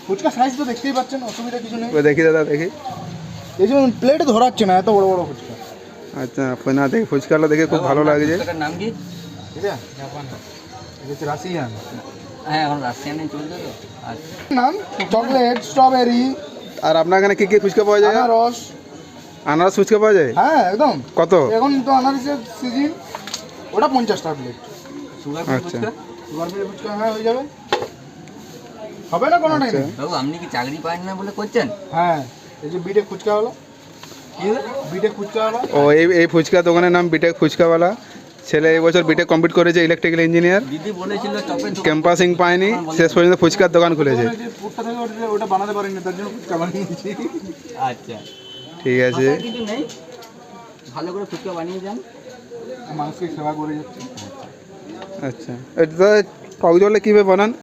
Fuchka size তো দেখতেই পাচ্ছেন, অসুবিধা কিছু নেই। দেখি দাদা দেখি, এই যেমন প্লেট ধরাচ্ছে না, এত বড় বড় ফুচকা। আচ্ছা না দেখি ফুচকাটা দেখে খুব ভালো লাগছে। নাম কি? এটা জাপান, এটা হচ্ছে রাশিয়ান। হ্যাঁ এখন রাশিয়ানে চলছে তো। আচ্ছা নাম চকলেট, স্ট্রবেরি, আর আপনার এখানে কি কি ফুচকা পাওয়া যায়? আনারস। আনারস ফুচকা পাওয়া যায়? হ্যাঁ একদম। কত? এখন তো আনারসের সিজন। ওটা 50 টাকা প্লেট। সুগার আচ্ছা। ফুচকা? সুগার ফ্রি ফুচকা হ্যাঁ হয়ে যাবে, হবে না কোনোটাই আচ্ছা। নেই। বাবু আপনি কি চাকরি পান না বলে করছেন? হ্যাঁ, এই যে বিটেক ফুচকা হলো, কি হলো? বিটেক ফুচকা হলো। ও এই ফুচকা দোকানের নাম বিটেক ফুচকাওয়ালা। ছেলে এই বছর বিটেক কমপ্লিট করেছে, ইলেকট্রিক্যাল ইঞ্জিনিয়ার। দিদি বলেছিল চপের দোকান। ক্যাম্পাসিং পায়নি, শেষ পর্যন্ত ফুচকার দোকান খুলেছে। ওখানে যে পুরটা থাকে ওটা বানাতে পারিনি, তার জন্য ফুচকা বানিয়ে দিয়েছি। আচ্ছা ঠিক আছে। মাথায় কিছু নেই, ভালো করে ফুচকা বানিয়ে যান। মানুষকে সেবা করে যাচ্ছে। আচ্ছা, এটা টক জলে কীভাবে বানান?